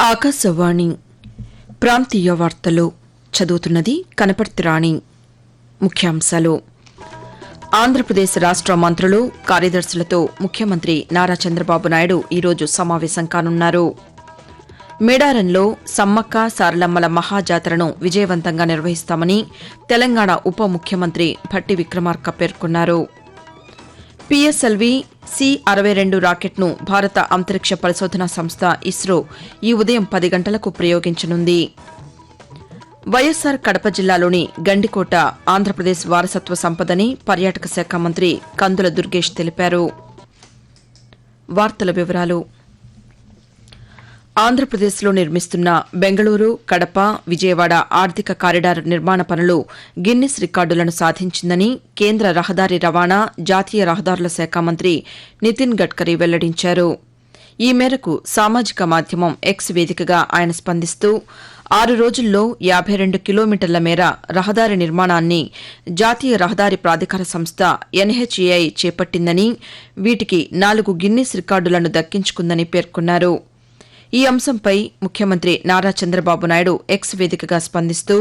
ఆకాశవాణి ప్రాంతీయ వార్తలు చదువుతున్నది కనపర్తి రాణి. ముఖ్యాంశాలు. ఆంధ్రప్రదేశ్ రాష్ట మంత్రులు, కార్యదర్శులతో ముఖ్యమంత్రి నారా చంద్రబాబు నాయుడు ఈరోజు సమావేశం కానున్నారు. మేడారంలో సమ్మక్క సారలమ్మల మహాజాతరను విజయవంతంగా నిర్వహిస్తామని తెలంగాణ ఉప ముఖ్యమంత్రి భట్టి విక్రమార్క పేర్కొన్నారు. పీఎస్ఎల్వీ C-62 రాకెట్ను భారత అంతరిక్ష పరిశోధనా సంస్థ ఇస్రో ఈ ఉదయం 10 గంటలకు ప్రయోగించనుంది. వైఎస్సార్ కడప జిల్లాలోని గండికోట ఆంధ్రప్రదేశ్ వారసత్వ సంపదని పర్యాటక శాఖ మంత్రి కందుల దుర్గేష్ తెలిపారు. వార్తల వివరాలు. ఆంధ్రప్రదేశ్లో నిర్మిస్తున్న బెంగళూరు, కడప, విజయవాడ ఆర్థిక కారిడార్ నిర్మాణ పనులు గిన్నిస్ రికార్డులను సాధించిందని కేంద్ర రహదారి రవాణా, జాతీయ రహదారుల శాఖ మంత్రి నితిన్ గడ్కరీ వెల్లడించారు. ఈ మేరకు సామాజిక మాధ్యమం ఎక్స్ వేదికగా ఆయన స్పందిస్తూ 6 రోజుల్లో 52 కిలోమీటర్ల మేర రహదారి నిర్మాణాన్ని జాతీయ రహదారి ప్రాధికార సంస్థ NHAI చేపట్టిందని, వీటికి 4 గిన్నిస్ రికార్డులను దక్కించుకుందని పేర్కొన్నారు. ఈ అంశంపై ముఖ్యమంత్రి నారా చంద్రబాబు నాయుడు ఎక్స్ వేదికగా స్పందిస్తూ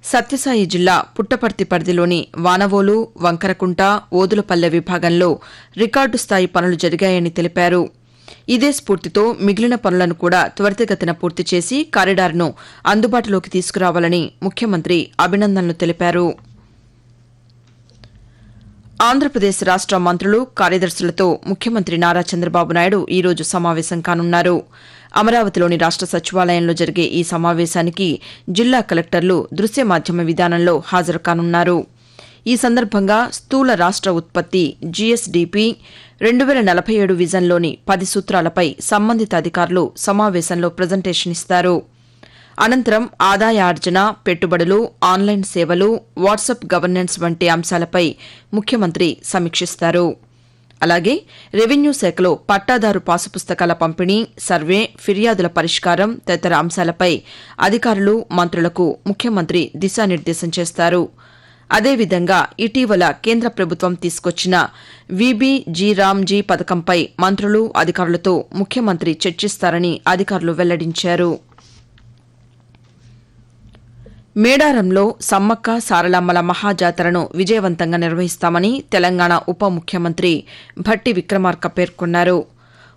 సత్యసాయి జిల్లా పుట్టపర్తి పరిధిలోని వానవోలు, వంకరకుంట, ఓదులపల్లె విభాగంలో రికార్డు స్థాయి పనులు జరిగాయని తెలిపారు. ఇదే స్ఫూర్తితో మిగిలిన పనులను కూడా త్వరితగతిన పూర్తి చేసి కారిడార్ను అందుబాటులోకి తీసుకురావాలని ముఖ్యమంత్రి అభినందనలు తెలిపారు. ఆంధ్రప్రదేశ్ రాష్ట మంత్రులు, కార్యదర్శులతో ముఖ్యమంత్రి నారా చంద్రబాబు నాయుడు ఈరోజు సమావేశం కానున్నారు. అమరావతిలోని రాష్ట సచివాలయంలో జరిగే ఈ సమావేశానికి జిల్లా కలెక్టర్లు దృశ్య మాధ్యమ విధానంలో హాజరు కానున్నారు. ఈ సందర్భంగా స్థూల రాష్ట ఉత్పత్తి GSDP 2047 విజన్లోని 10 సూత్రాలపై సంబంధిత అధికారులు సమావేశంలో ప్రజెంటేషన్ ఇస్తారు. అనంతరం ఆదాయార్జన, పెట్టుబడులు, ఆన్లైన్ సేవలు, వాట్సాప్ గవర్నెన్స్ వంటి అంశాలపై ముఖ్యమంత్రి సమీక్షిస్తారు. అలాగే రెవెన్యూ శాఖలో పట్టాదారు పాసు పుస్తకాల పంపిణీ, సర్వే, ఫిర్యాదుల పరిష్కారం తదితర అంశాలపై అధికారులు, మంత్రులకు ముఖ్యమంత్రి దిశానిర్దేశం చేస్తారు. అదేవిధంగా ఇటీవల కేంద్ర ప్రభుత్వం తీసుకొచ్చిన VBG-రామ్జీ పథకంపై మంత్రులు, అధికారులతో ముఖ్యమంత్రి చర్చిస్తారని అధికారులు వెల్లడించారు. మేడారంలో సమ్మక్క సారలమ్మల మహాజాతరను విజయవంతంగా నిర్వహిస్తామని తెలంగాణ ఉప ముఖ్యమంత్రి భట్టి విక్రమార్క పేర్కొన్నారు.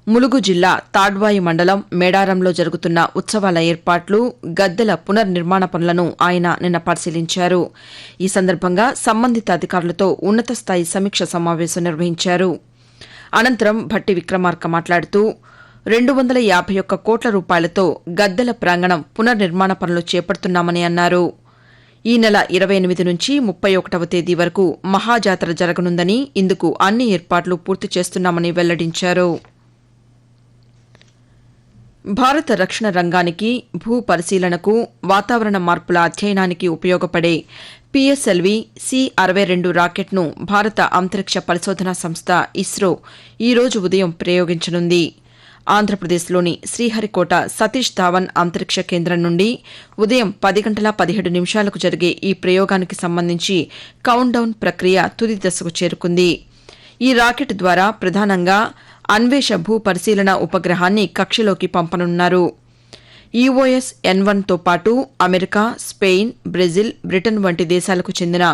ములుగు జిల్లా తాడ్వాయి మండలం మేడారంలో జరుగుతున్న ఉత్సవాల ఏర్పాట్లు, గద్దెల పునర్నిర్మాణ పనులను ఆయన నిన్న పరిశీలించారు. ఈ సందర్భంగా సంబంధిత అధికారులతో ఉన్నత స్థాయి సమీక్ష సమావేశం నిర్వహించారు. అనంతరం భట్టి విక్రమార్క మాట్లాడుతూ 251 కోట్ల రూపాయలతో గద్దెల ప్రాంగణం పునర్నిర్మాణ పనులు చేపడుతున్నామని అన్నారు. ఈ నెల 28 నుంచి 31వ తేదీ వరకు మహాజాతర జరగనుందని, ఇందుకు అన్ని ఏర్పాట్లు పూర్తి చేస్తున్నామని వెల్లడించారు. భారత రక్షణ రంగానికి, భూ పరిశీలనకు, వాతావరణ మార్పుల అధ్యయనానికి ఉపయోగపడే పీఎస్ఎల్వీ C-62 రాకెట్ను భారత అంతరిక్ష పరిశోధనా సంస్థ ఇస్రో ఈరోజు ఉదయం ప్రయోగించనుంది. ఆంధ్రప్రదేశ్లోని శ్రీహరికోట సతీష్ ధావన్ అంతరిక్ష కేంద్రం నుండి ఉదయం 10 గంటల 17 నిమిషాలకు జరిగే ఈ ప్రయోగానికి సంబంధించి కౌంట్డౌన్ ప్రక్రియ తుది దశకు చేరుకుంది. ఈ రాకెట్ ద్వారా ప్రధానంగా అన్వేష భూ పరిశీలన ఉపగ్రహాన్ని కక్షలోకి పంపనున్నారు. EOS-N1తో పాటు అమెరికా, స్పెయిన్, బ్రెజిల్, బ్రిటన్ వంటి దేశాలకు చెందిన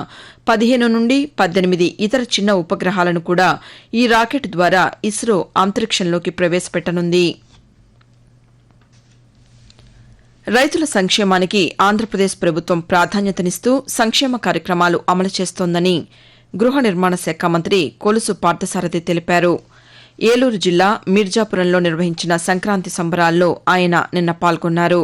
15 నుండి 18 ఇతర చిన్న ఉపగ్రహాలను కూడా ఈ రాకెట్ ద్వారా ఇస్రో అంతరిక్షంలోకి ప్రవేశపెట్టనుంది. రైతుల సంక్షేమానికి ఆంధ్రప్రదేశ్ ప్రభుత్వం ప్రాధాన్యతనిస్తూ సంక్షేమ కార్యక్రమాలు అమలు చేస్తోందని గృహ నిర్మాణ శాఖ మంత్రి కొలుసు పార్థసారథి తెలిపారు. ఏలూరు జిల్లా మిర్జాపురంలో నిర్వహించిన సంక్రాంతి సంబరాల్లో ఆయన నిన్న పాల్గొన్నారు.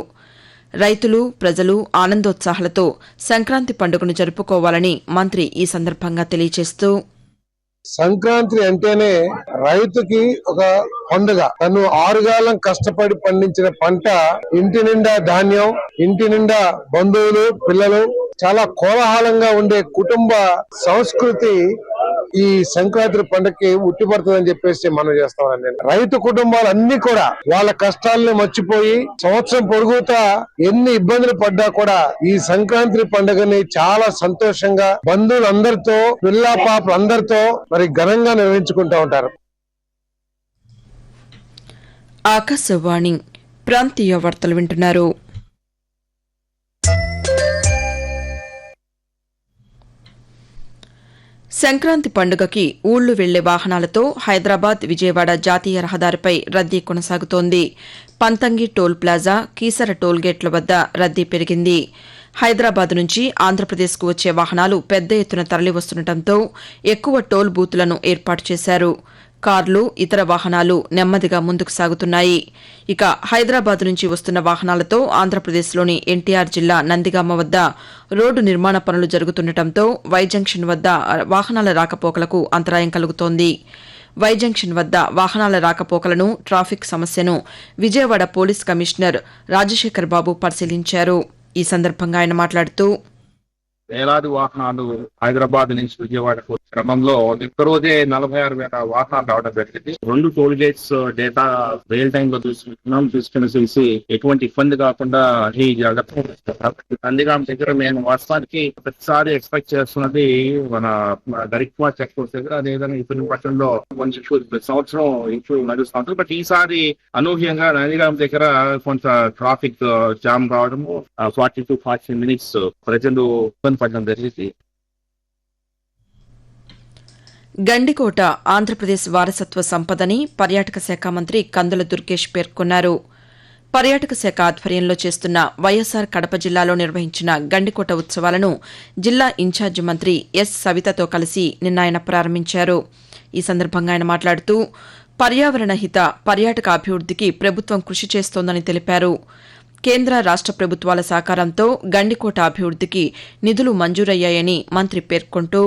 రైతులు, ప్రజలు ఆనందోత్సాహాలతో సంక్రాంతి పండుగను జరుపుకోవాలని మంత్రి ఈ సందర్భంగా తెలియజేస్తూ, సంక్రాంతి అంటేనే రైతుకి ఒక పండుగ. తను ఆరుగాలం కష్టపడి పండించిన పంట ఇంటి నిండా ధాన్యం, ఇంటి నిండా బంధువులు, పిల్లలు, చాలా కోలాహలంగా ఉండే కుటుంబ సంస్కృతి ఈ సంక్రాంతి పండుగకి ఉట్టిపడుతుందని చెప్పేసి మనం చేస్తామండి. రైతు కుటుంబాలన్నీ కూడా వాళ్ళ కష్టాలను మర్చిపోయి సంవత్సరం పొడుగుతా ఎన్ని ఇబ్బందులు పడ్డా కూడా ఈ సంక్రాంతి పండుగని చాలా సంతోషంగా బంధువులందరితో, పిల్ల పాపలందరితో మరి ఘనంగా నిర్వహించుకుంటూ ఉంటారు. ఆకాశవాణి ప్రాంతీయ వార్తలు వింటున్నారు. సంక్రాంతి పండుగకి ఊళ్లు వెళ్లే వాహనాలతో హైదరాబాద్ విజయవాడ జాతీయ రహదారిపై రద్దీ కొనసాగుతోంది. Pantangi toll plaza, Keesara toll గేట్ల వద్ద రద్దీ పెరిగింది. హైదరాబాద్ నుంచి ఆంధ్రప్రదేశ్కు వచ్చే వాహనాలు పెద్ద ఎత్తున తరలివస్తుండటంతో ఎక్కువ టోల్ బూతులను ఏర్పాటు చేశారు. కార్లు, ఇతర వాహనాలు నెమ్మదిగా ముందుకు సాగుతున్నాయి. ఇక హైదరాబాద్ నుంచి వస్తున్న వాహనాలతో ఆంధ్రప్రదేశ్లోని ఎన్టీఆర్ జిల్లా నందిగామ వద్ద రోడ్డు నిర్మాణ పనులు జరుగుతుండటంతో వైజంక్షన్ వద్ద వాహనాల రాకపోకలకు అంతరాయం కలుగుతోంది. వైజంక్షన్ వద్ద వాహనాల రాకపోకలను, ట్రాఫిక్ సమస్యను విజయవాడ పోలీస్ కమిషనర్ రాజశేఖర్ బాబు పరిశీలించారు. ఈ సందర్భంగా ఆయన మాట్లాడుతూ, వేలాది వాహనాలు హైదరాబాద్ నుంచి విజయవాడకు క్రమంలో ఒక్కరోజే 46,000 వాహనాలు రావడం జరిగింది. 2 toll gates data real time లో తీసుకుని చూసి ఎటువంటి ఇబ్బంది కాకుండా ఈ జాగ్రత్త నందిగాం దగ్గర మేము వాస్తవానికి ప్రతిసారి ఎక్స్పెక్ట్ చేస్తున్నది మన దరిక్వా చెక్ పోస్ట్ దగ్గర. అదేవిధంగా ఇప్పుడు పట్టణంలో కొంచెం ప్రతి సంవత్సరం ఇష్యూ నడుస్తుంది. బట్ ఈసారి అనూహ్యంగా నందిగాం దగ్గర కొంత ట్రాఫిక్ జామ్ రావడము 40 to 40 minutes ప్రజలు పడడం జరిగింది. గండికోట ఆంధ్రప్రదేశ్ వారసత్వ సంపదని పర్యాటక శాఖ మంత్రి కందుల దుర్గేష్ పేర్కొన్నారు. పర్యాటక శాఖ ఆధ్వర్యంలో చేస్తున్న వైఎస్సార్ కడప జిల్లాలో నిర్వహించిన గండికోట ఉత్సవాలను జిల్లా ఇన్ఛార్జి మంత్రి ఎస్ సవితతో కలిసి నిన్న ఆయన ప్రారంభించారు. ఈ సందర్భంగా ఆయన మాట్లాడుతూ, పర్యావరణ హిత పర్యాటక అభివృద్దికి ప్రభుత్వం కృషి చేస్తోందని తెలిపారు. కేంద్ర రాష్ట ప్రభుత్వాల సహకారంతో గండికోట అభివృద్దికి నిధులు మంజూరయ్యాయని మంత్రి పేర్కొంటూ,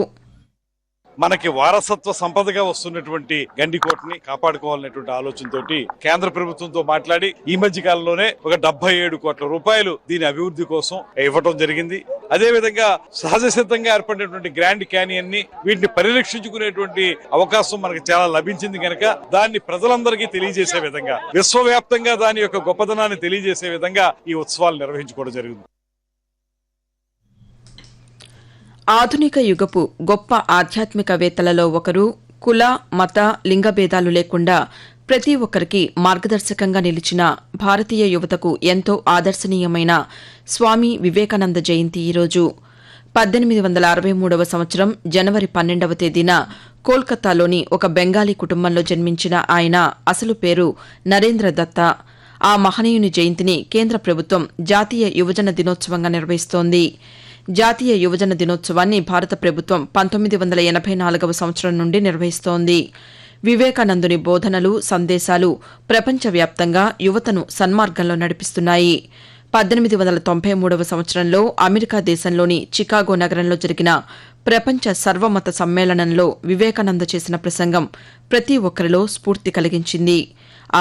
మనకి వారసత్వ సంపదగా వస్తున్నటువంటి గండికోటని కాపాడుకోవాలనేటువంటి ఆలోచనతోటి కేంద్ర ప్రభుత్వంతో మాట్లాడి ఈ మధ్య కాలంలోనే ఒక 77 కోట్ల రూపాయలు దీని అభివృద్ధి కోసం ఇవ్వడం జరిగింది. అదే విధంగా సహజ సిద్ధంగా ఏర్పడినటువంటి గ్రాండ్ క్యానియన్ ని వీటిని పరిరక్షించుకునేటువంటి అవకాశం మనకి చాలా లభించింది కనుక దాన్ని ప్రజలందరికీ తెలియజేసే విధంగా, విశ్వవ్యాప్తంగా దాని యొక్క గొప్పదనాన్ని తెలియజేసే విధంగా ఈ ఉత్సవాలు నిర్వహించుకోవడం జరిగింది. ఆధునిక యుగపు గొప్ప ఆధ్యాత్మికవేత్తలలో ఒకరు, కుల, మత, లింగభేదాలు లేకుండా ప్రతి ఒక్కరికి మార్గదర్శకంగా నిలిచిన భారతీయ యువతకు ఎంతో ఆదర్శనీయమైన స్వామి వివేకానంద జయంతి ఈరోజు. 1863వ సంవత్సరం జనవరి 12వ తేదీన కోల్కతాలోని ఒక బెంగాలీ కుటుంబంలో జన్మించిన ఆయన అసలు పేరు నరేంద్ర దత్త. ఆ మహనీయుని జయంతిని కేంద్ర ప్రభుత్వం జాతీయ యువజన దినోత్సవంగా నిర్వహిస్తోంది. జాతీయ యువజన దినోత్సవాన్ని భారత ప్రభుత్వం 1984వ సంవత్సరం నుండి నిర్వహిస్తోంది. వివేకానందుని బోధనలు, సందేశాలు ప్రపంచవ్యాప్తంగా యువతను సన్మార్గంలో నడిపిస్తున్నాయి. 1893వ సంవత్సరంలో అమెరికా దేశంలోని చికాగో నగరంలో జరిగిన ప్రపంచ సర్వమత సమ్మేళనంలో వివేకానంద చేసిన ప్రసంగం ప్రతి ఒక్కరిలో స్ఫూర్తి కలిగించింది.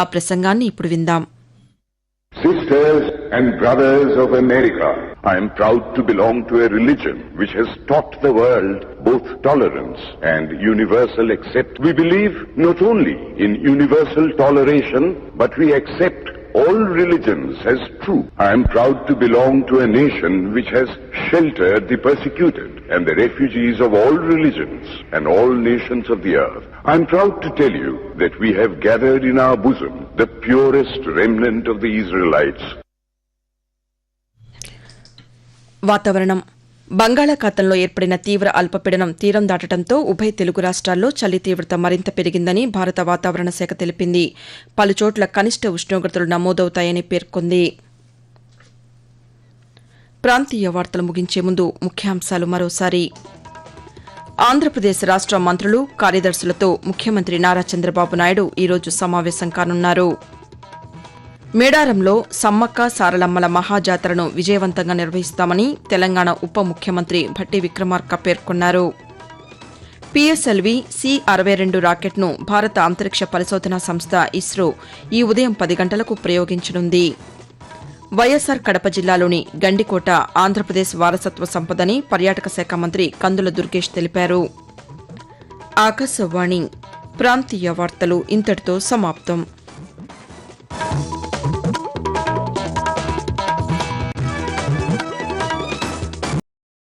ఆ ప్రసంగాన్ని ఇప్పుడు విందాం. Sisters and brothers of America, I am proud to belong to a religion which has taught the world both tolerance and universal acceptance. We believe not only in universal toleration, but we accept all religions as true. I am proud to belong to a nation which has sheltered the persecuted and the refugees of all religions and all nations of the earth. I am proud to tell you that we have gathered in our bosom the purest remnant of the Israelites. వాతావరణం. బంగాళాఖాతంలో ఏర్పడిన తీవ్ర అల్పపీడనం తీరం దాటడంతో ఉభయ తెలుగు రాష్ట్రాల్లో చలి తీవ్రత మరింత పెరిగిందని భారత వాతావరణ శాఖ తెలిపింది. పలుచోట్ల కనిష్ట ఉష్ణోగ్రతలు నమోదవుతాయని పేర్కొంది. ప్రాంతీయ వార్తలు ముగించే ముందు ముఖ్యాంశాలు మరోసారి. ఆంధ్రప్రదేశ్ రాష్ట మంత్రులు, కార్యదర్శులతో ముఖ్యమంత్రి నారా చంద్రబాబు నాయుడు ఈరోజు సమావేశం కానున్నారు. మేడారంలో సమ్మక్క సారలమ్మల మహాజాతరను విజయవంతంగా నిర్వహిస్తామని తెలంగాణ ఉప ముఖ్యమంత్రి భట్టి విక్రమార్క పేర్కొన్నారు. పిఎస్ఎల్వి C-62 రాకెట్ను భారత అంతరిక్ష పరిశోధనా సంస్థ ఇస్రో ఈ ఉదయం 10 గంటలకు ప్రయోగించనుంది. వైఎస్సార్ కడప జిల్లాలోని గండికోట ఆంధ్రప్రదేశ్ వారసత్వ సంపదని పర్యాటక శాఖ మంత్రి కందుల దుర్గేష్ తెలిపారు. ఆకాశవాణి ప్రాంతీయ వార్తలు ఇంతటితో సమాప్తం.